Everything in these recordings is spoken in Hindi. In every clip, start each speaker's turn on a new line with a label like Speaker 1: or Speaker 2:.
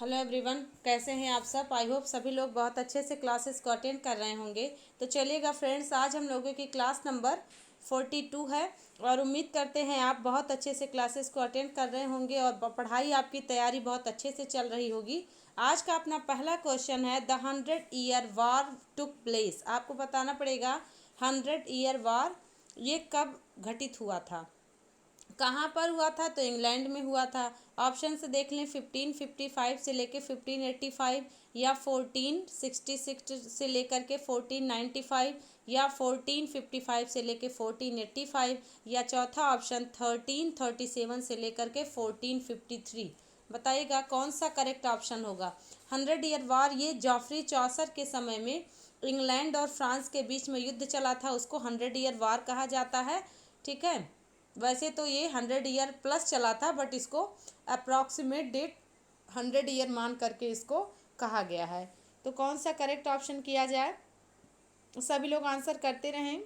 Speaker 1: हेलो एवरीवन, कैसे हैं आप सब। आई होप सभी लोग बहुत अच्छे से क्लासेस को अटेंड कर रहे होंगे। तो चलिएगा फ्रेंड्स, आज हम लोगों की क्लास नंबर 42 है और उम्मीद करते हैं आप बहुत अच्छे से क्लासेस को अटेंड कर रहे होंगे और पढ़ाई आपकी तैयारी बहुत अच्छे से चल रही होगी। आज का अपना पहला क्वेश्चन है, the 100 year war took place. आपको बताना पड़ेगा 100 ईयर वार ये कब घटित हुआ था, कहाँ पर हुआ था। तो इंग्लैंड में हुआ था। ऑप्शन से देख लें, 1555 से लेके 1585, या 1466 से लेकर के 1495, या 1455 से लेके 1485, या चौथा ऑप्शन 1337 से लेकर के 1453। बताइएगा कौन सा करेक्ट ऑप्शन होगा। 100 ईयर वार ये जॉफ्री चौसर के समय में इंग्लैंड और फ्रांस के बीच में युद्ध चला था, उसको 100 ईयर वार कहा जाता है। ठीक है, वैसे तो ये 100 ईयर प्लस चला था, बट इसको अप्रॉक्सीमेट डेट 100 ईयर मान करके इसको कहा गया है। तो कौन सा करेक्ट ऑप्शन किया जाए, सभी लोग आंसर करते रहें।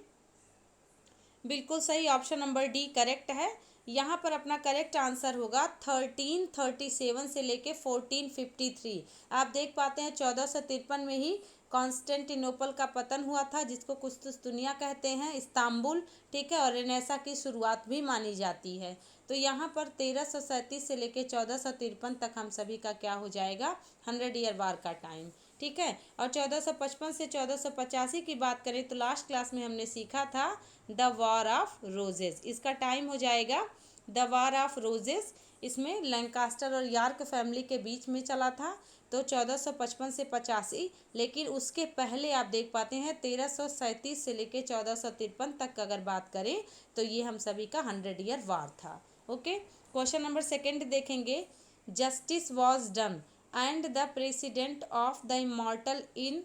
Speaker 1: बिल्कुल सही, ऑप्शन नंबर डी करेक्ट है। यहाँ पर अपना करेक्ट आंसर होगा 1337 से लेके 1453। आप देख पाते हैं 1453 में ही कॉन्स्टेंटिनोपल का पतन हुआ था, जिसको कुस्तुनतुनिया कहते हैं, इस्तांबुल। ठीक है, और रेनेसा की शुरुआत भी मानी जाती है। तो यहाँ पर 1337 से लेके 1453 तक हम सभी का क्या हो जाएगा, 100 ईयर वार का टाइम। ठीक है, और 1455 से 1485 की बात करें तो लास्ट क्लास में हमने सीखा था द वॉर ऑफ रोजेस। इसका टाइम हो जाएगा द वॉर ऑफ रोजेस। इसमें लैंकास्टर और यार्क फैमिली के बीच में चला था, तो 1455 से 85। लेकिन उसके पहले आप देख पाते हैं 1337 से लेके 1453 तक का अगर बात करें तो ये हम सभी का 100 ईयर वार था। ओके, क्वेश्चन नंबर सेकंड देखेंगे। Justice was done and the president of the immortal in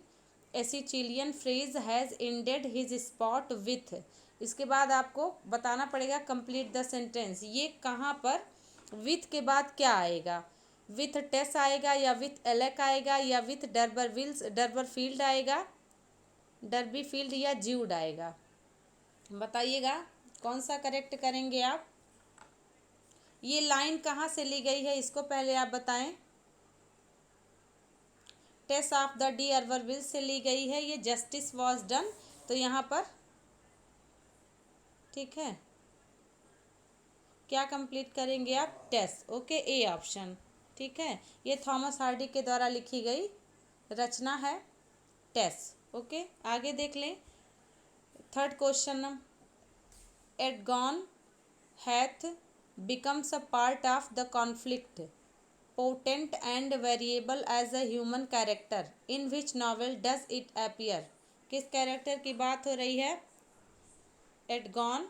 Speaker 1: Aeschylean phrase has ended his sport with. इसके बाद आपको बताना पड़ेगा कंप्लीट द सेंटेंस। ये कहाँ पर विथ के बाद क्या आएगा, विथ टेस आएगा, या विथ एलेक आएगा, या विथ डरबर फील्ड आएगा, डरबी फील्ड, या ज्यूड आएगा। बताइएगा कौन सा करेक्ट करेंगे आप। ये लाइन कहाँ से ली गई है, इसको पहले आप बताएं। टेस ऑफ द डी अर्वरविल से ली गई है ये, जस्टिस वॉज डन। तो यहाँ पर ठीक है, क्या कंप्लीट करेंगे आप, टेस। Okay, A option. ठीक है, ये थॉमस हार्डी के द्वारा लिखी गई रचना है, टेस। ओके, आगे देख लें। थर्ड क्वेश्चन, एडगॉन Heath becomes a part of the conflict potent and variable as a human character in which novel does it appear. किस कैरेक्टर की बात हो रही है, एडगॉन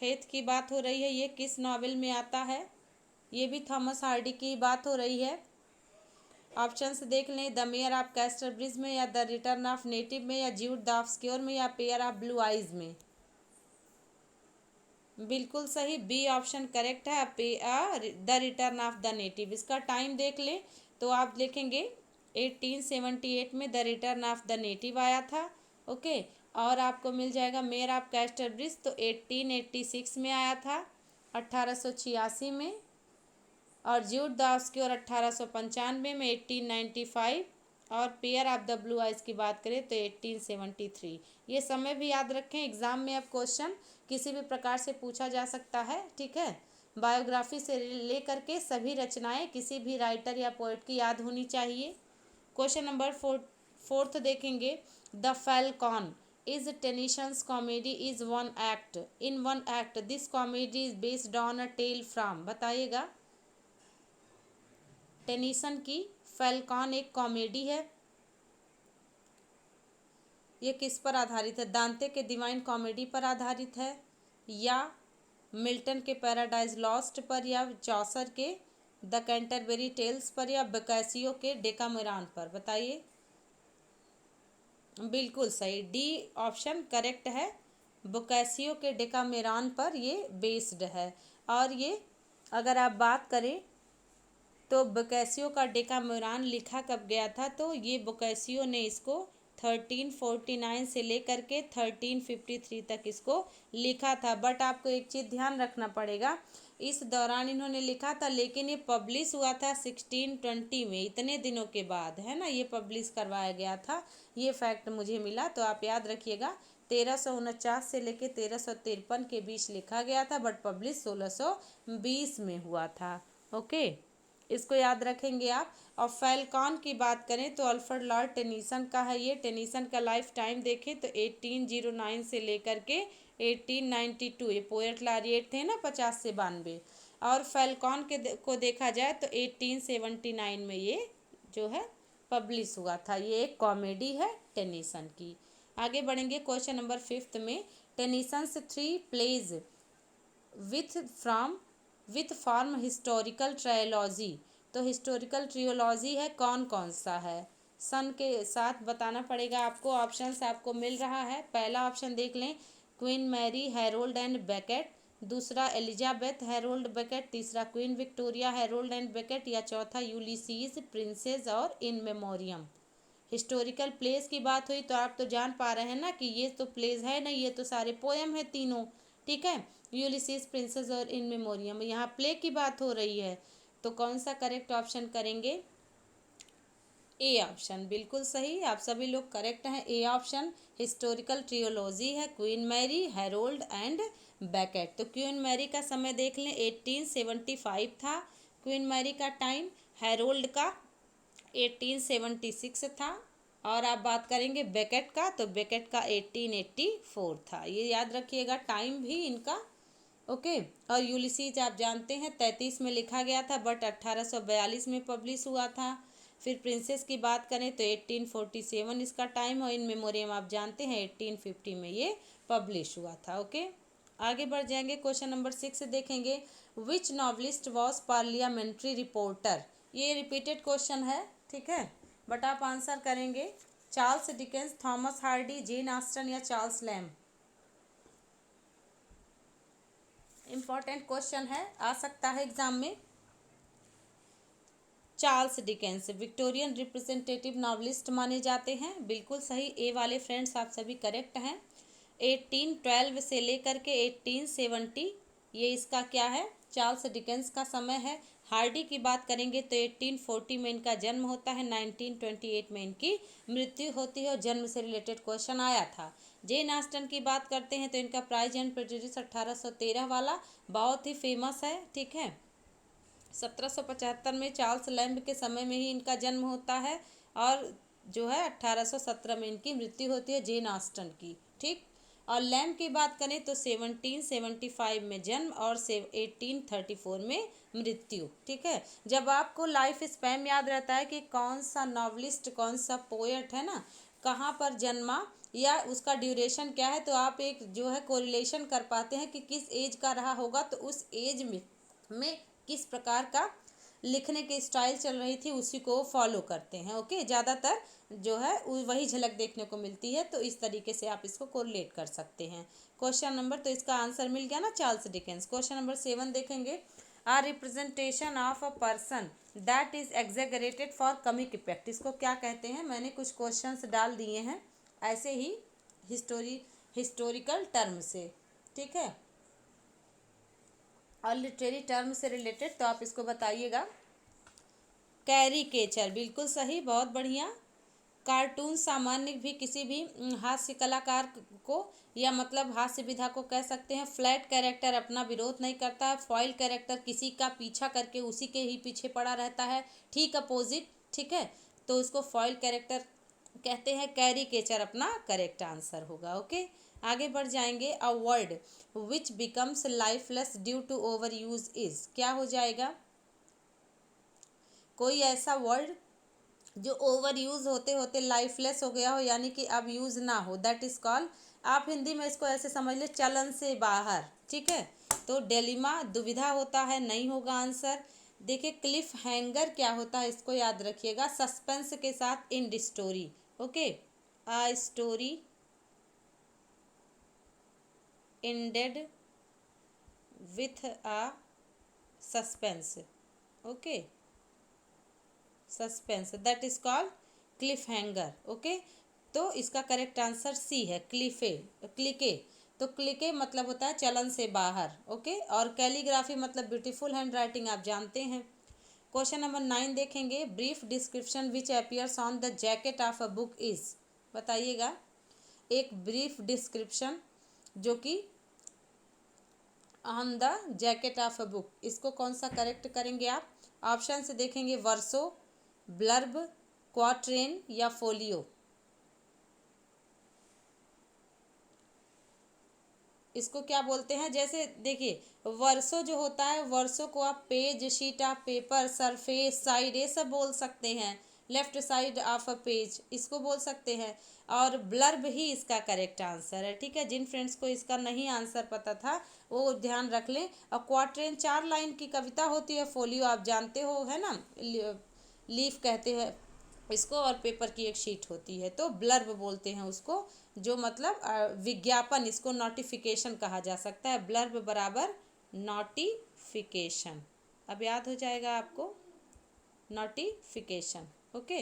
Speaker 1: हेथ की बात हो रही है। ये किस नॉवेल में आता है, ये भी थॉमस हार्डी की बात हो रही है। ऑप्शंस देख लें, द मेयर ऑफ कैस्टरब्रिज में, या द रिटर्न ऑफ नेटिव में, या ज्यूड द ऑब्सक्योर में, या पेयर ऑफ ब्लू आइज में। बिल्कुल सही, बी ऑप्शन करेक्ट है, the return of the native. इसका टाइम देख लें तो आप देखेंगे 1878 में the return of the native आया था। ओके, और आपको मिल जाएगा मेयर ऑफ कैस्टरब्रिज तो 1886 में आया था, 1886 में। और ज्यूड द ऑब्सक्योर 1895 में, 1895। और pair of the blue eyes की बात करें तो 1873। ये समय भी याद रखें, एग्जाम में अब क्वेश्चन किसी भी प्रकार से पूछा जा सकता है। ठीक है, बायोग्राफी से लेकर के सभी रचनाएं किसी भी राइटर या पोएट की याद होनी चाहिए। क्वेश्चन नंबर फोर्थ देखेंगे। The falcon is Tennyson's comedy is one act, in one act this comedy is based on a tale from. बताइएगा, टेनिसन की फैल्कॉन एक कॉमेडी है, ये किस पर आधारित है, दांते के डिवाइन कॉमेडी पर आधारित है, या मिल्टन के पैराडाइज लॉस्ट पर, या चौसर के द कैंटरबरी टेल्स पर, या बकैसियो के डेकामेरॉन पर। बताइए, बिल्कुल सही, डी ऑप्शन करेक्ट है, बकैसियो के डेकामेरॉन पर ये बेस्ड है। और ये अगर आप बात करें तो बोकासियो का डेकामेरॉन लिखा कब गया था, तो ये बोकासियो ने इसको 1349 से लेकर के 1353 तक इसको लिखा था। बट आपको एक चीज़ ध्यान रखना पड़ेगा, इस दौरान इन्होंने लिखा था, लेकिन ये पब्लिश हुआ था 1620 में, इतने दिनों के बाद, है ना, ये पब्लिश करवाया गया था। ये फैक्ट मुझे मिला, तो आप याद रखिएगा। 1349 से लेके 1353 के बीच लिखा गया था, बट पब्लिश 1620 में हुआ था। ओके, इसको याद रखेंगे आप। और फैल्कॉन की बात करें तो अल्फ्रेड लॉर्ड टेनिसन का है ये। टेनिसन का लाइफ टाइम देखें तो 1809 से लेकर के 1892, ये पोएट लॉरिएट थे ना, 50 से 92। और फैल्कॉन को देखा जाए तो 1879 में ये जो है पब्लिश हुआ था। ये एक कॉमेडी है टेनिसन की। आगे बढ़ेंगे क्वेश्चन नंबर 5 में। Tennyson's 3 plays with form historical trilogy. तो हिस्टोरिकल ट्रियोलॉजी है, कौन कौन सा है? सन के साथ बताना पड़ेगा आपको। ऑप्शंस आपको मिल रहा है। पहला ऑप्शन देख लें, Queen Mary Harold and Becket. दूसरा एलिजाबेथ हैरोल्ड बेकेट। तीसरा Queen Victoria Harold and Becket. या चौथा यूलिसीज प्रिंसेस और इन मेमोरियम। हिस्टोरिकल प्लेस की बात हुई तो आप तो जान पा रहे हैं ना कि ये तो प्लेस है नहीं, ये तो सारे पोएम है तीनों। ठीक है, यूलिसीज प्रिंसेस और इन मेमोरियम, यहाँ प्ले की बात हो रही है। तो कौन सा करेक्ट ऑप्शन करेंगे? ए ऑप्शन बिल्कुल सही, आप सभी लोग करेक्ट हैं। ए ऑप्शन हिस्टोरिकल ट्रियोलॉजी है, Queen Mary Harold and Becket. तो क्वीन मैरी का समय देख लें, 1875 था क्वीन मैरी का टाइम। हैरोल्ड का 1876 था। और आप बात करेंगे बेकेट का, तो बेकेट का 1884 था। ये याद रखिएगा टाइम भी इनका। ओके, और यूलिसीज आप जानते हैं 33 में लिखा गया था, बट 1842 में पब्लिश हुआ था। फिर प्रिंसेस की बात करें तो 1847 इसका टाइम, और इन मेमोरियम आप जानते हैं 1850 में ये पब्लिश हुआ था। ओके, आगे बढ़ जाएंगे। क्वेश्चन नंबर 6 देखेंगे। विच नॉवलिस्ट वॉज पार्लियामेंट्री रिपोर्टर। ये रिपीटेड क्वेश्चन है, ठीक है, बट आप आंसर करेंगे। Charles Dickens, Thomas Hardy, Jane Austen या चार्ल्स लैम्ब। इम्पॉर्टेंट क्वेश्चन है, आ सकता है एग्जाम में। Charles Dickens Victorian representative novelist माने जाते हैं, बिल्कुल सही। ए वाले फ्रेंड्स आप सभी करेक्ट हैं। 1812 से लेकर के 1870 ये इसका क्या है, चार्ल्स डिकेंस का समय है। हार्डी की बात करेंगे तो 1840 में इनका जन्म होता है, 1928 में इनकी मृत्यु होती है, और जन्म से रिलेटेड क्वेश्चन आया था। जेन ऑस्टन की बात करते हैं तो इनका प्राइज एंड प्रेजुडिस 1813 वाला बहुत ही फेमस है, ठीक है। 1775 में चार्ल्स लैम्ब के समय में ही इनका जन्म होता है, और जो है 1817 में इनकी मृत्यु होती है, जेन ऑस्टन की, ठीक। और लैम्ब की बात करें तो 1775 में जन्म और 1834 में मृत्यु, ठीक है। जब आपको लाइफ स्पैन याद रहता है कि कौन सा नॉवलिस्ट, कौन सा पोएट है ना, कहाँ पर जन्मा या उसका ड्यूरेशन क्या है, तो आप एक जो है कोरिलेशन कर पाते हैं कि किस एज का रहा होगा, तो उस एज में किस प्रकार का लिखने की स्टाइल चल रही थी, उसी को फॉलो करते हैं। ओके, ज़्यादातर जो है वही झलक देखने को मिलती है, तो इस तरीके से आप इसको कोरिलेट कर सकते हैं। क्वेश्चन नंबर, तो इसका आंसर मिल गया ना, चार्ल्स डिकेंस। क्वेश्चन नंबर 7 देखेंगे। A representation of a person that is exaggerated for comic effect, इसको क्या कहते हैं? मैंने कुछ क्वेश्चंस डाल दिए हैं ऐसे ही हिस्टोरिकल टर्म से, ठीक है, और लिटरेरी टर्म से रिलेटेड, तो आप इसको बताइएगा। कैरिकेचर बिल्कुल सही, बहुत बढ़िया। कार्टून सामान्य भी किसी भी हास्य कलाकार को या मतलब हास्य विधा को कह सकते हैं। फ्लैट कैरेक्टर अपना विरोध नहीं करता है। फॉइल कैरेक्टर किसी का पीछा करके उसी के ही पीछे पड़ा रहता है, ठीक अपोजिट, ठीक है, तो उसको फॉइल कैरेक्टर कहते हैं। कैरिकेचर अपना करेक्ट आंसर होगा। ओके, आगे बढ़ जाएंगे। A word which becomes lifeless due to over use is, क्या हो जाएगा? कोई ऐसा वर्ड जो ओवर यूज होते होते लाइफलेस हो गया हो, यानी कि अब यूज ना हो, दैट इज कॉल्ड, आप हिंदी में इसको ऐसे समझ ले, चलन से बाहर, ठीक है। तो डेलिमा दुविधा होता है, नहीं होगा आंसर। देखिए, क्लिफ हैंगर क्या होता है, इसको याद रखिएगा, सस्पेंस के साथ end story. Okay, a story ended with a suspense, okay, suspense, that is called cliffhanger, okay। तो इसका करेक्ट आंसर सी है, क्लिके। तो क्लिके मतलब होता है चलन से बाहर, ओके। और कैलीग्राफी मतलब ब्यूटीफुल हैंड राइटिंग, आप जानते हैं। क्वेश्चन नंबर 9 देखेंगे, brief description which appears on the jacket of a book is, बताइएगा। एक ब्रीफ डिस्क्रिप्शन जो कि on the jacket of a book, इसको कौन सा करेक्ट करेंगे आप? ऑप्शन से देखेंगे, वर्सो, ब्लर्ब, क्वाट्रेन या फोलियो। इसको क्या बोलते हैं? जैसे देखिए, वर्सो जो होता है, वर्सो को आप page, sheet of paper, surface, side, ये सब बोल सकते हैं। Left side of a page, इसको बोल सकते हैं। और ब्लर्ब ही इसका करेक्ट आंसर है, ठीक है। जिन फ्रेंड्स को इसका नहीं आंसर पता था वो ध्यान रख लें। और क्वाट्रेन 4 लाइन की कविता होती है, फोलियो आप जानते हो, है ना, लीफ कहते हैं इसको, और पेपर की एक शीट होती है, तो ब्लर्ब बोलते हैं उसको, जो मतलब विज्ञापन, इसको नोटिफिकेशन कहा जा सकता है। ब्लर्ब बराबर नोटिफिकेशन, अब याद हो जाएगा आपको, notification, okay.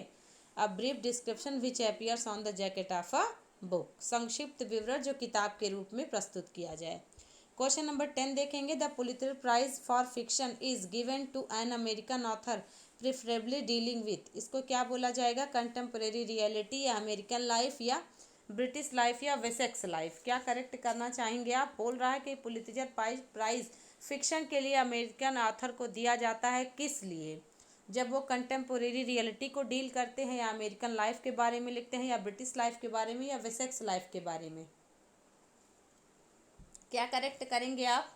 Speaker 1: A brief description which appears on the jacket of a book, संक्षिप्त विवरण जो किताब के रूप में प्रस्तुत किया जाए। क्वेश्चन नंबर 10 देखेंगे, the Pulitzer prize for fiction is given to an American author preferably dealing with, इसको क्या बोला जाएगा? कंटेम्परेरी रियलिटी या अमेरिकन लाइफ या ब्रिटिश लाइफ या वेसेक्स लाइफ, क्या करेक्ट करना चाहेंगे आप? बोल रहा है कि पुलित्जर प्राइज फिक्शन के लिए अमेरिकन ऑथर को दिया जाता है, किस लिए? जब वो कंटेम्पोरेरी रियलिटी को डील करते हैं, या अमेरिकन लाइफ के बारे में लिखते हैं, या ब्रिटिश लाइफ के बारे में, या वेसेक्स लाइफ के बारे में, क्या करेक्ट करेंगे आप?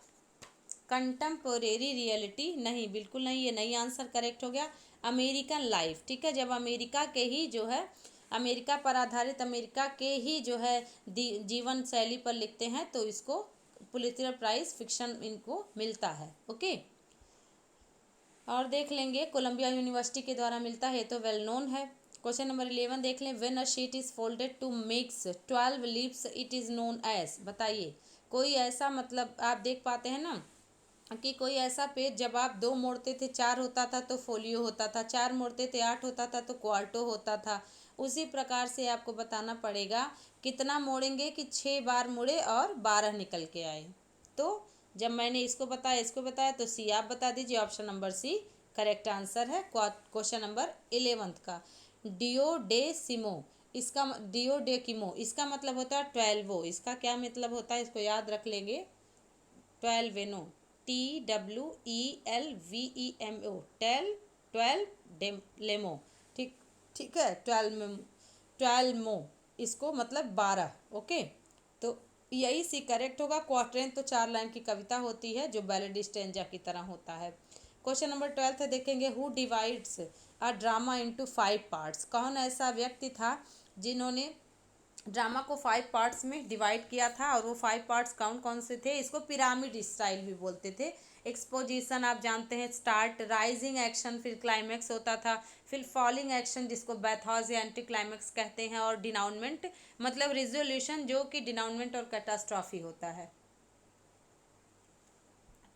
Speaker 1: कंटेम्पोरेरी रियलिटी नहीं, बिल्कुल नहीं, ये नहीं आंसर करेक्ट हो गया। अमेरिकन लाइफ, ठीक है। जब अमेरिका के ही जो है, अमेरिका पर आधारित, अमेरिका के ही जो है जीवन शैली पर लिखते हैं, तो इसको पुलित्जर प्राइज फिक्शन इनको मिलता है, ओके। और देख लेंगे, कोलंबिया यूनिवर्सिटी के द्वारा मिलता है, तो वेल नोन है। क्वेश्चन नंबर 11 देख लें, when a sheet is folded to makes 12 leaves it is known as, बताइए। कोई ऐसा, मतलब आप देख पाते हैं ना कि कोई ऐसा पेज, जब आप 2 मोड़ते थे 4 होता था तो फोलियो होता था, 4 मोड़ते थे 8 होता था तो क्वार्टो होता था। उसी प्रकार से आपको बताना पड़ेगा कितना मोड़ेंगे कि 6 बार मुड़े और 12 निकल के आए। तो जब मैंने इसको बताया तो सी आप बता दीजिए, option number C correct answer है क्वेश्चन नंबर 11 का। डियोडेसिमो, इसका डियोडेकिमो, इसका मतलब होता है 12, इसका क्या मतलब होता है, इसको याद रख लेंगे। 12 TWELVEMO, 12 लेमो, ठीक, ठीक है। 12 मो, इसको मतलब 12, ओके। तो यही सी करेक्ट होगा। क्वार्ट्रेन तो 4 लाइन की कविता होती है, जो बैलेड स्टेंजा की तरह होता है। क्वेश्चन नंबर 12 देखेंगे, who divides a drama into 5 parts, कौन ऐसा व्यक्ति था जिन्होंने ड्रामा को 5 पार्ट्स में डिवाइड किया था? और वो 5 पार्ट्स कौन कौन से थे? इसको पिरामिड स्टाइल भी बोलते थे। एक्सपोजिशन आप जानते हैं, स्टार्ट, राइजिंग एक्शन, फिर क्लाइमैक्स होता था, फिर फॉलिंग एक्शन जिसको बैथॉज या एंटी क्लाइमैक्स कहते हैं, और डिनाउनमेंट मतलब रिजोल्यूशन, जो कि डिनाउनमेंट और कैटास्ट्रॉफी होता है।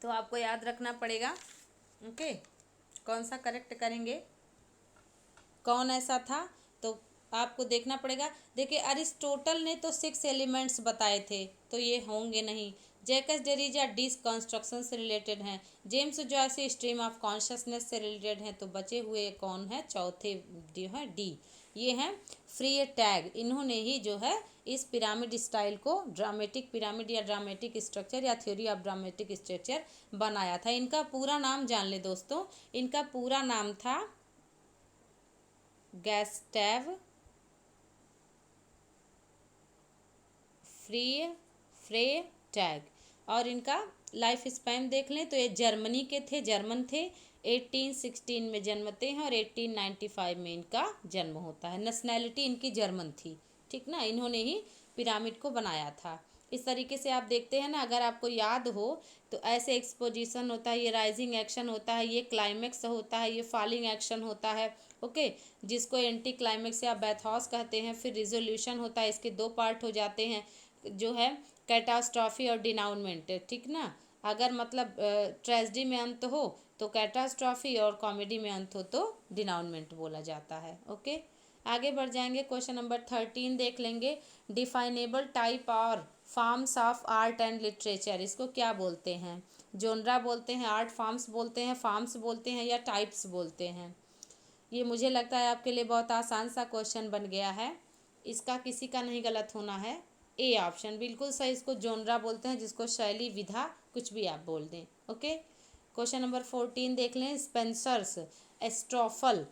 Speaker 1: तो आपको याद रखना पड़ेगा, ओके। कौन सा करेक्ट करेंगे, कौन ऐसा था? तो आपको देखना पड़ेगा। देखिए, अरिस्टोटल ने तो 6 एलिमेंट्स बताए थे, तो ये होंगे नहीं। जैकस डेरिजा डिसकंस्ट्रक्शन से रिलेटेड हैं। James Joyce stream of consciousness से रिलेटेड हैं। तो बचे हुए कौन है? चौथे जो है डी, ये हैं फ्री टैग। इन्होंने ही जो है इस पिरामिड स्टाइल को, ड्रामेटिक पिरामिड या ड्रामेटिक स्ट्रक्चर या थ्योरी ऑफ ड्रामेटिक स्ट्रक्चर बनाया था। इनका पूरा नाम जान ले दोस्तों, इनका पूरा नाम था गैस्टैव फ्रे टैग। और इनका लाइफ स्पैन देख लें तो ये जर्मनी के थे, जर्मन थे। 1816 में जन्मते हैं और 1895 में इनका जन्म होता है। नेशनैलिटी इनकी जर्मन थी, ठीक ना। इन्होंने ही पिरामिड को बनाया था। इस तरीके से आप देखते हैं ना, अगर आपको याद हो तो ऐसे एक्सपोजिशन होता है, ये राइजिंग एक्शन होता है, ये क्लाइमेक्स होता है, ये फॉलिंग एक्शन होता है, ओके, जिसको एंटी क्लाइमेक्स या बैथॉस कहते हैं। फिर रिजोल्यूशन होता है, इसके 2 पार्ट हो जाते हैं, जो है कैटास्ट्रॉफी और डिनाउनमेंट, ठीक ना। अगर मतलब ट्रेजेडी में अंत हो तो कैटास्ट्रॉफी, और कॉमेडी में अंत हो तो डिनाउनमेंट बोला जाता है, ओके। आगे बढ़ जाएंगे, क्वेश्चन नंबर 13 देख लेंगे। डिफाइनेबल टाइप और forms of art and literature, इसको क्या बोलते हैं? जोनरा बोलते हैं, आर्ट फॉर्म्स बोलते हैं, फॉर्म्स बोलते हैं, या टाइप्स बोलते हैं? ये मुझे लगता है आपके लिए बहुत आसान सा क्वेश्चन बन गया है, इसका किसी का नहीं गलत होना है। ए ऑप्शन बिल्कुल सही, इसको जोनरा बोलते हैं, जिसको शैली, विधा, कुछ भी आप बोल दें। ओके, क्वेश्चन नंबर 14 देख लें। Spenser's Astrophel,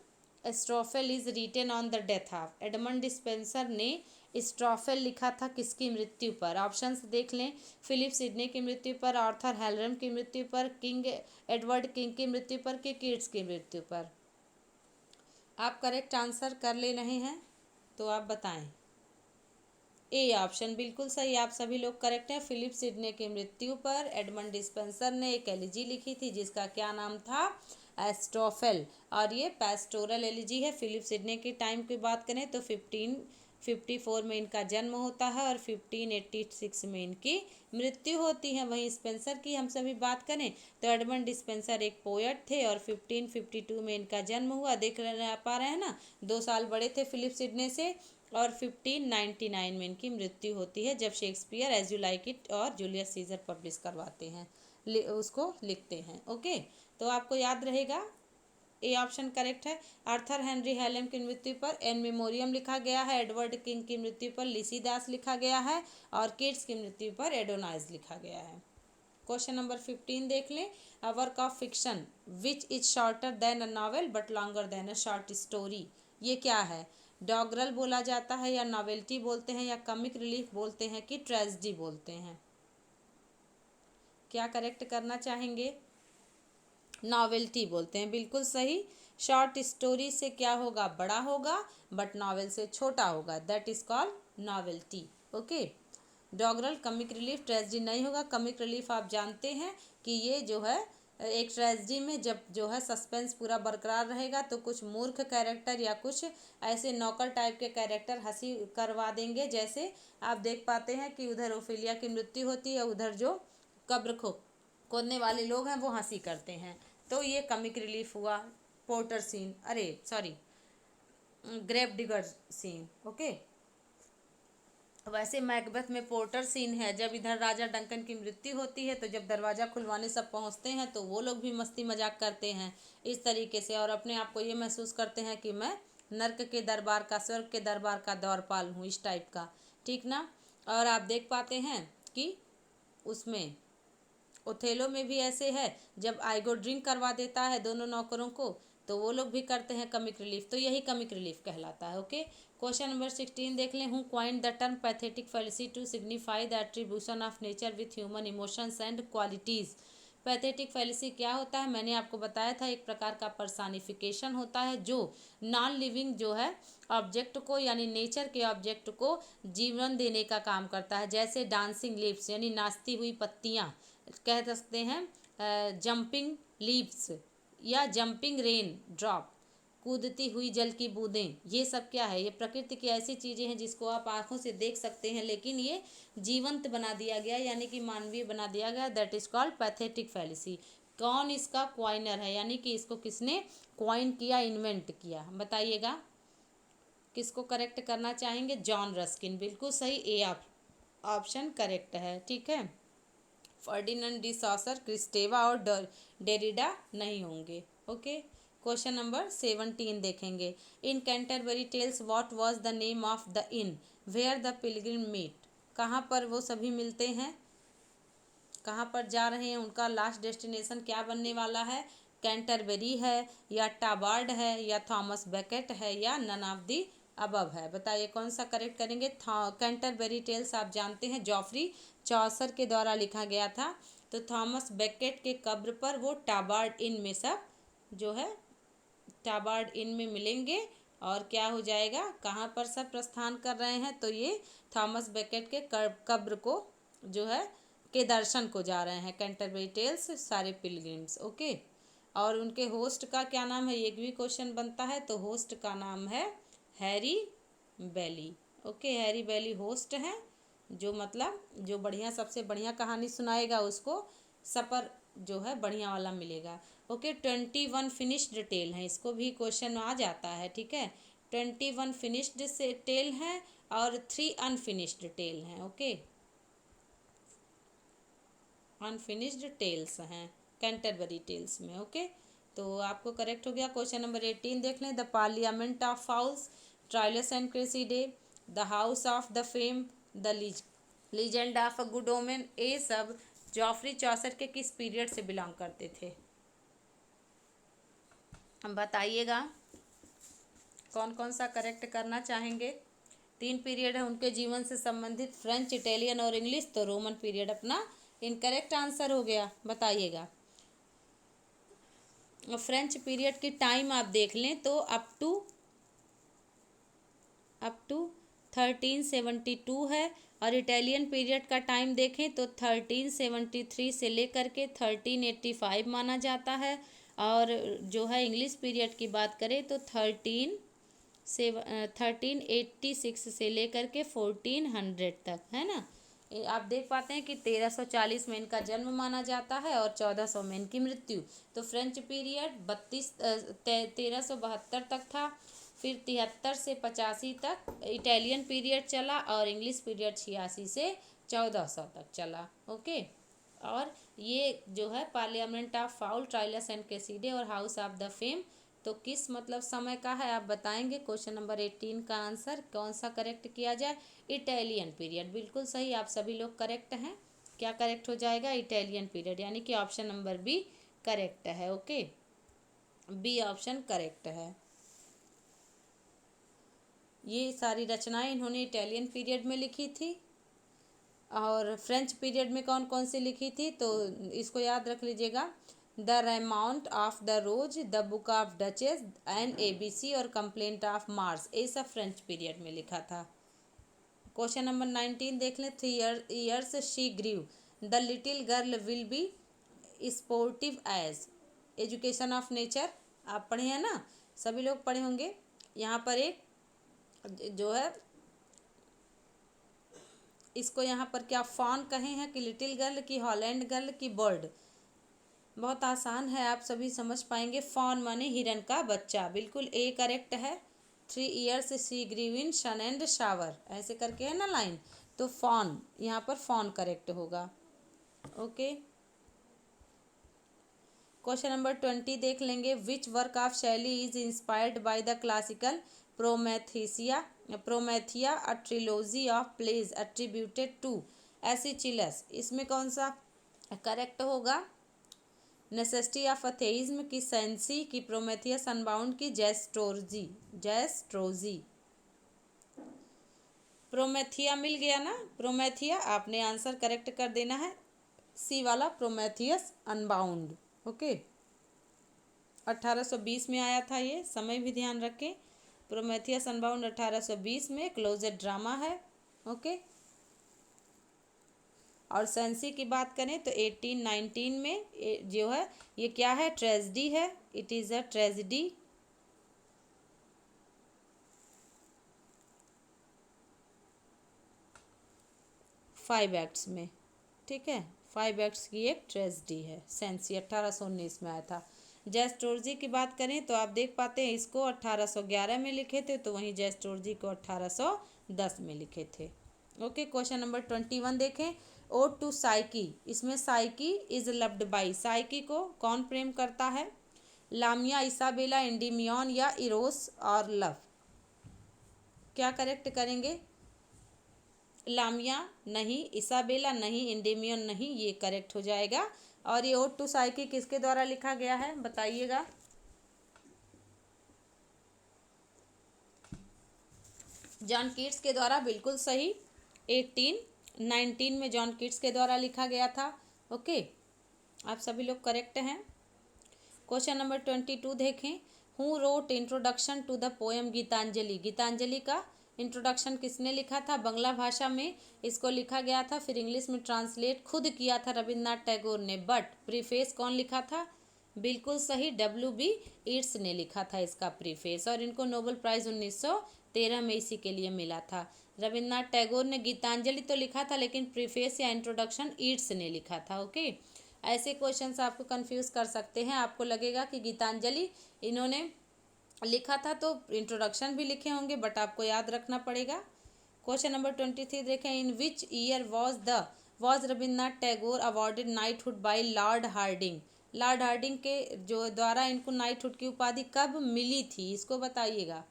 Speaker 1: Astrophel is written on the death of, Edmund Spenser ने स्ट्रोफेल लिखा था किसकी मृत्यु पर? ऑप्शंस देख लें। फिलिप सिडनी की मृत्यु पर, आर्थर हेलरम की मृत्यु पर, किंग एडवर्ड किंग की मृत्यु पर, कि कीट्स की मृत्यु पर? आप करेक्ट आंसर कर ले रहे हैं तो आप बताएं। ए ऑप्शन बिल्कुल सही, आप सभी लोग करेक्ट हैं। फिलिप सिडनी की मृत्यु पर एडमंड स्पेंसर ने एक एलिजी लिखी थी जिसका क्या नाम था? एस्ट्रोफेल। और ये पैस्टोरल एलिजी है। फिलिप सिडनी के टाइम की बात करें तो 1554 में इनका जन्म होता है और 1586 में इनकी मृत्यु होती है। वहीं स्पेंसर की हम सभी बात करें तो एडमंड स्पेंसर एक पोएट थे और 1552 में इनका जन्म हुआ। देख रहे पा रहे हैं ना, 2 साल बड़े थे फिलिप सिडनी से। और 1599 में इनकी मृत्यु होती है, जब Shakespeare as you like it और जूलियस सीजर पब्लिश करवाते हैं, उसको लिखते हैं। ओके, तो आपको याद रहेगा ए ऑप्शन करेक्ट है। आर्थर हेनरी हेलेम की मृत्यु पर एन मेमोरियम लिखा गया है, एडवर्ड किंग की मृत्यु पर लिसीदास लिखा गया है, और किट्स की मृत्यु पर एडोनाइज लिखा गया है। क्वेश्चन नंबर 15 देख लें। A work of fiction which is shorter than a novel but longer than a short story, ये क्या है? डॉगरल बोला जाता है, या नॉवेल्टी बोलते हैं, या कमिक रिलीफ बोलते हैं, कि ट्रेजेडी बोलते हैं? क्या करेक्ट करना चाहेंगे? नॉवेल्टी बोलते हैं, बिल्कुल सही। शॉर्ट स्टोरी से क्या होगा? बड़ा होगा, बट नॉवेल से छोटा होगा, that is called novelty. Okay, doggerel comic relief tragedy नहीं होगा। कमिक रिलीफ आप जानते हैं कि ये जो है एक ट्रेजेडी में जब जो है सस्पेंस पूरा बरकरार रहेगा तो कुछ मूर्ख कैरेक्टर या कुछ ऐसे नौकर टाइप के कैरेक्टर हंसी करवा देंगे। जैसे आप देख पाते हैं कि उधर ओफिलिया की मृत्यु होती है, उधर जो कब्र खोदने वाले लोग हैं वो हंसी करते हैं, तो ये कमिक रिलीफ हुआ। पोर्टर सीन, अरे sorry, grave digger scene. Okay, वैसे मैकबेथ में पोर्टर सीन है, जब इधर राजा डंकन की मृत्यु होती है तो जब दरवाज़ा खुलवाने सब पहुंचते हैं तो वो लोग भी मस्ती मजाक करते हैं इस तरीके से, और अपने आप को ये महसूस करते हैं कि मैं नर्क के दरबार का, स्वर्ग के दरबार का द्वारपाल हूँ, इस टाइप का। ठीक ना? और आप देख पाते हैं कि उसमें ओथेलो में भी ऐसे है, जब आइगो ड्रिंक करवा देता है दोनों नौकरों को तो वो लोग भी करते हैं कमिक रिलीफ, तो यही कमिक रिलीफ कहलाता है। ओके, क्वेश्चन नंबर 16 देख लें। Who coined the term pathetic fallacy to signify the attribution of nature with human emotions and qualities. Pathetic fallacy क्या होता है? मैंने आपको बताया था, एक प्रकार का पर्सानिफिकेशन होता है जो नॉन लिविंग जो है ऑब्जेक्ट को, यानी नेचर के ऑब्जेक्ट को जीवन देने का काम करता है। जैसे डांसिंग लिप्स यानी नाचती हुई पत्तियाँ, कह सकते हैं जंपिंग लीव्स, या जंपिंग रेन ड्रॉप, कूदती हुई जल की बूंदें। ये सब क्या है? ये प्रकृति की ऐसी चीज़ें हैं जिसको आप आंखों से देख सकते हैं लेकिन ये जीवंत बना दिया गया, यानी कि मानवीय बना दिया गया, that is called pathetic fallacy. कौन इसका क्वाइनर है, यानी कि इसको किसने क्वाइन किया, इन्वेंट किया? बताइएगा, किसको करेक्ट करना चाहेंगे? जॉन रस्किन, बिल्कुल सही, ए ऑप्शन करेक्ट है। ठीक है, फर्डिनेंड डी सॉसर, क्रिस्टेवा और डेरिडा नहीं होंगे। ओके, क्वेश्चन नंबर 17 देखेंगे। In Canterbury Tales what was the name of the inn where the pilgrim meet, कहाँ पर वो सभी मिलते हैं, कहाँ पर जा रहे हैं, उनका लास्ट डेस्टिनेशन क्या बनने वाला है? कैंटरबरी है, या टाबार्ड है, या थॉमस बेकेट है, या नन ऑफ दी अबव है? बताइए कौन सा करेक्ट करेंगे। कैंटरबरी टेल्स आप जानते हैं जॉफरी चौसर के द्वारा लिखा गया था, तो थॉमस बेकेट के कब्र पर वो टाबार्ड इन में सब जो है टाबार्ड इन में मिलेंगे, और क्या हो जाएगा, कहाँ पर सब प्रस्थान कर रहे हैं? तो ये थॉमस बेकेट के कब्र को जो है के दर्शन को जा रहे हैं कैंटरबरी टेल्स सारे पिलग्रिम्स। ओके, और उनके होस्ट का क्या नाम है, ये भी क्वेश्चन बनता है, तो होस्ट का नाम है हैरी बैली। ओके, हैरी बैली होस्ट हैं, जो मतलब जो बढ़िया सबसे बढ़िया कहानी सुनाएगा उसको सफ़र जो है बढ़िया वाला मिलेगा। ओके, 21 फिनिश्ड टेल है, इसको भी क्वेश्चन आ जाता है। ठीक है, 21 फिनिश्ड से टेल हैं और 3 अनफिनिश्ड टेल हैं। ओके, अनफिनिश्ड टेल्स हैं कैंटरबरी टेल्स में। ओके, तो आपको करेक्ट हो गया। क्वेश्चन नंबर 18 देख लें। The parliament of fowls, Troilus and Criseyde, the house of the fame, the legend of a good women, ये सब जॉफरी चौसर के किस पीरियड से बिलोंग करते थे? हम बताइएगा कौन कौन सा करेक्ट करना चाहेंगे। 3 पीरियड है उनके जीवन से संबंधित, फ्रेंच, इटालियन और इंग्लिश। तो रोमन पीरियड अपना इनकरेक्ट आंसर हो गया। बताइएगा। फ्रेंच पीरियड की टाइम आप देख लें तो अप टू 1372 है, और इटालियन पीरियड का टाइम देखें तो 1373 से लेकर के 1385 माना जाता है, और जो है इंग्लिश पीरियड की बात करें तो 1386 से लेकर के 1400 तक, है ना। आप देख पाते हैं कि 1340 में इनका जन्म माना जाता है और 1400 में इनकी मृत्यु। तो फ्रेंच पीरियड 1372 तक था, फिर 73 से 85 तक इटालियन पीरियड चला, और इंग्लिश पीरियड 86 से 1400 तक चला। ओके, और ये जो है पार्लियामेंट ऑफ फाउल, ट्रायलस एंड कैसिडे और हाउस ऑफ द फेम, तो किस मतलब समय का है आप बताएंगे। क्वेश्चन नंबर 18 का आंसर कौन सा करेक्ट किया जाए? Italian period. बिल्कुल सही, आप सभी लोग करेक्ट हैं। क्या करेक्ट हो जाएगा? इटालियन पीरियड, यानी कि ऑप्शन नंबर बी करेक्ट है। ओके, बी ऑप्शन करेक्ट है। ये सारी रचनाएं इन्होंने इटालियन पीरियड में लिखी थी, और फ्रेंच पीरियड में कौन कौन सी लिखी थी तो इसको याद रख लीजिएगा। The romaunt of the rose, the book of duchess and ABC और कंप्लेंट ऑफ मार्स, ये सब फ्रेंच पीरियड में लिखा था। क्वेश्चन नंबर 19 देख लें। 3 years she grew, the little girl will be sportive as, education of nature. आप पढ़े हैं ना, सभी लोग पढ़े होंगे। यहाँ पर एक जो है इसको यहाँ पर क्या फॉन कहे हैं कि लिटिल गर्ल की हॉलैंड गर्ल की बर्ड? बहुत आसान है, आप सभी समझ पाएंगे। फॉन माने हिरन का बच्चा, बिल्कुल ए करेक्ट है। 3 years she grieve in sun and shower, ऐसे करके है ना लाइन, तो फॉन, यहाँ पर फॉन करेक्ट होगा। ओके, क्वेश्चन नंबर 20 देख लेंगे। Which work of Shelley is inspired by the classical Prometheia, a trilogy of plays attributed to Aeschylus, इसमें कौन सा करेक्ट होगा? नेसेसिटी ऑफ अथेइज्म की सेंसी की, प्रोमेथियस अनबाउंड की जेस्ट्रोजी। प्रोमेथिया मिल गया ना, प्रोमेथिया आपने आंसर करेक्ट कर देना है, सी वाला प्रोमेथियस अनबाउंड। ओके, 1820 में आया था ये, समय भी ध्यान रखें। प्रोमेथियस अनबाउंड 1820 में क्लोजेट ड्रामा है। ओके, और सेंसी की बात करें तो 1819 में जो है ये क्या है? ट्रेजेडी है, it is a tragedy. Five acts में, ठीक है, 5 एक्ट्स की एक ट्रेजेडी है सेंसी, 1819 में आया था। जेस्टोर्जी की बात करें तो आप देख पाते हैं इसको 1811 में लिखे थे, तो वहीं जेस्टोर्जी को 1810 में लिखे थे। ओके, क्वेश्चन नंबर 21 देखें। ओड टू साइकी, इसमें psyche is loved by, psyche को कौन प्रेम करता है? लामिया, इसाबेला, एंडीमियन या इरोस और लव? क्या करेक्ट करेंगे? लामिया नहीं, इसाबेला नहीं, एंडेमियन नहीं, ये करेक्ट हो जाएगा। और ये ओड टू साइकी किसके द्वारा लिखा गया है बताइएगा? जॉन कीट्स के द्वारा, बिल्कुल सही। 1819 में जॉन कीट्स के द्वारा लिखा गया था। ओके, आप सभी लोग करेक्ट हैं। क्वेश्चन नंबर 22 देखें। Who wrote introduction to the poem Gitanjali, Gitanjali का इंट्रोडक्शन किसने लिखा था? बांग्ला भाषा में इसको लिखा गया था, फिर इंग्लिश में ट्रांसलेट खुद किया था रविन्द्रनाथ टैगोर ने, बट प्रीफेस कौन लिखा था? बिल्कुल सही, W.B. ईट्स ने लिखा था इसका प्रीफेस, और इनको नोबेल प्राइज़ 1913 में इसी के लिए मिला था। रविन्द्रनाथ टैगोर ने गीतांजलि तो लिखा था, लेकिन प्रीफेस या इंट्रोडक्शन ईट्स ने लिखा था। ओके, ऐसे क्वेश्चंस आपको कंफ्यूज कर सकते हैं, आपको लगेगा कि गीतांजलि इन्होंने लिखा था तो इंट्रोडक्शन भी लिखे होंगे, बट आपको याद रखना पड़ेगा। क्वेश्चन नंबर 23 देखें, in which year was Rabindranath Tagore awarded knighthood by lord Hardinge. Lord Hardinge के जो द्वारा इनको नाइटहुड की उपाधि कब मिली थी, इसको बताइएगा।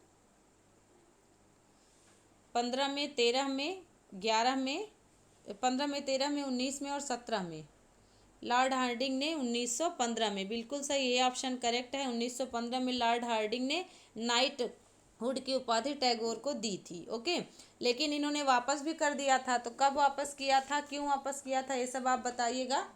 Speaker 1: 15 में, 13 में, 11 में, 15 में, 13 में, 19 में और 17 में। लॉर्ड हार्डिंग ने 1915 में, बिल्कुल सही, ये ऑप्शन करेक्ट है। 1915 में लॉर्ड हार्डिंग ने नाइट हुड की उपाधि टैगोर को दी थी। ओके, लेकिन इन्होंने वापस भी कर दिया था, तो कब वापस किया था, क्यों वापस किया था, ये सब आप बताइएगा।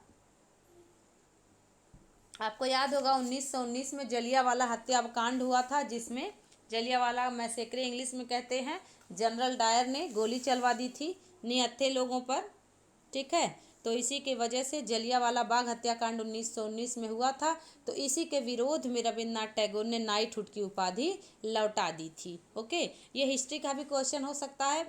Speaker 1: आपको याद होगा 1919 में जलियांवाला हत्याकांड हुआ था, जिसमें जलियांवाला मैसेक्रे इंग्लिश में कहते हैं, जनरल डायर ने गोली चलवा दी थी निहत्थे लोगों पर। ठीक है, तो इसी के वजह से जलियांवाला बाग हत्याकांड 1919 में हुआ था। तो इसी के विरोध में रविन्द्रनाथ टैगोर ने नाइटहुड की उपाधि लौटा दी थी। ओके, ये हिस्ट्री का भी क्वेश्चन हो सकता है,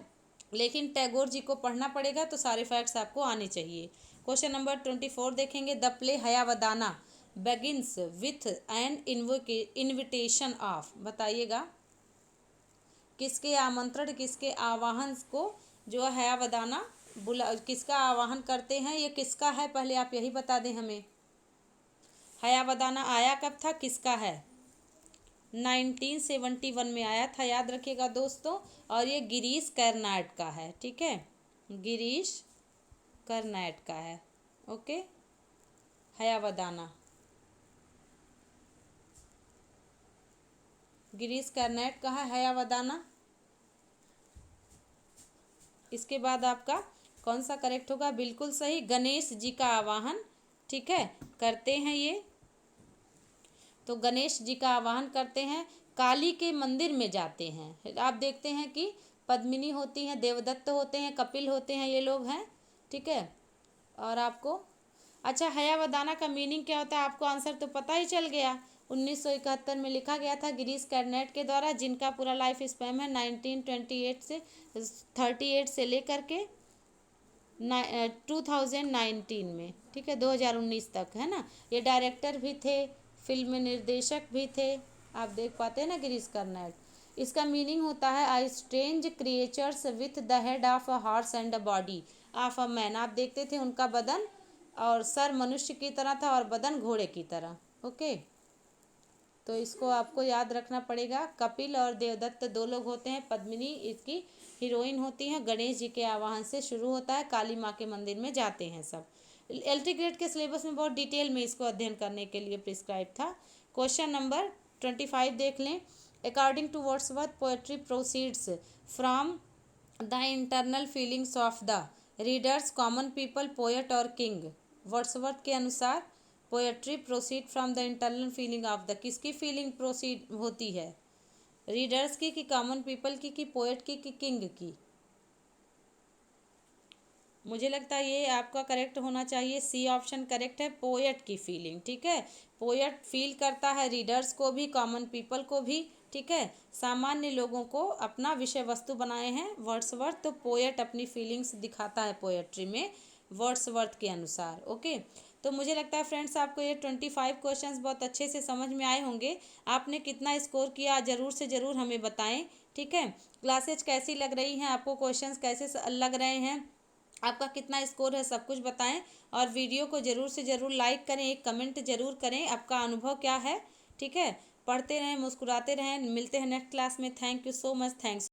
Speaker 1: लेकिन टैगोर जी को पढ़ना पड़ेगा, तो सारे फैक्ट्स आपको आने चाहिए। क्वेश्चन नंबर 24 देखेंगे, the play Hayavadana begins with an invitation of. बताइएगा, किसके आमंत्रण, किसके आवाहन को जो हयावदाना बुला, किसका आवाहन करते हैं, ये किसका है, पहले आप यही बता दें हमें। हयावदाना आया कब था, किसका है? 1971 में आया था, याद रखिएगा दोस्तों। और ये गिरीश कर्नाड का है। ठीक है, गिरीश कर्नाड का है। ओके, हयावदाना गिरीश कर्नाड का है, हयावदाना। इसके बाद आपका कौन सा करेक्ट होगा? बिल्कुल सही, गणेश जी का आवाहन, ठीक है, करते हैं ये। तो गणेश जी का आवाहन करते हैं, काली के मंदिर में जाते हैं। आप देखते हैं कि पद्मिनी होती हैं, देवदत्त होते हैं, कपिल होते हैं, ये लोग हैं। ठीक है, और आपको अच्छा, हयावदाना का मीनिंग क्या होता है, आपको आंसर तो पता ही चल गया। 1971 में लिखा गया था गिरीश कर्नाड के द्वारा, जिनका पूरा लाइफ स्पैन है 1928 से 38 से लेकर के 2019 में। ठीक है, 2019 तक, है ना। ये डायरेक्टर भी थे, फिल्म निर्देशक भी थे। आप देख पाते हैं ना गिरीश कर्नाड। इसका मीनिंग होता है I strange creatures with the head of a horse and the body of a man. आप देखते थे उनका बदन और सर मनुष्य की तरह था और बदन घोड़े की तरह। ओके, तो इसको आपको याद रखना पड़ेगा। कपिल और देवदत्त दो लोग होते हैं, पद्मिनी इसकी हीरोइन होती हैं। गणेश जी के आवाहन से शुरू होता है, काली माँ के मंदिर में जाते हैं सब। एलटी ग्रेड के सिलेबस में बहुत डिटेल में इसको अध्ययन करने के लिए प्रिस्क्राइब था। क्वेश्चन नंबर 25 देख लें, according to Wordsworth poetry proceeds from the internal feelings of the readers, common people, poet और किंग। वर्ड्सवर्थ के अनुसार poetry proceed from the internal feeling of the, किसकी फीलिंग प्रोसीड होती है, रीडर्स की कि कॉमन पीपल की कि पोएट की कि किंग की? मुझे लगता है ये आपका करेक्ट होना चाहिए, सी ऑप्शन करेक्ट है, पोएट की फीलिंग। ठीक है, पोएट फील करता है रीडर्स को भी, कॉमन पीपल को भी। ठीक है, सामान्य लोगों को अपना विषय वस्तु बनाए हैं वर्ड्सवर्थ, तो पोएट अपनी फीलिंग्स दिखाता है पोएट्री में वर्ड्सवर्थ के अनुसार। ओके, तो मुझे लगता है फ्रेंड्स आपको ये 25 क्वेश्चंस बहुत अच्छे से समझ में आए होंगे। आपने कितना स्कोर किया ज़रूर से ज़रूर हमें बताएं। ठीक है, क्लासेज कैसी लग रही हैं आपको, क्वेश्चंस कैसे लग रहे हैं, आपका कितना स्कोर है, सब कुछ बताएं। और वीडियो को ज़रूर से ज़रूर लाइक करें, एक कमेंट ज़रूर करें, आपका अनुभव क्या है। ठीक है, पढ़ते रहें, मुस्कुराते रहें। मिलते हैं नेक्स्ट क्लास में। Thank you so much, thanks.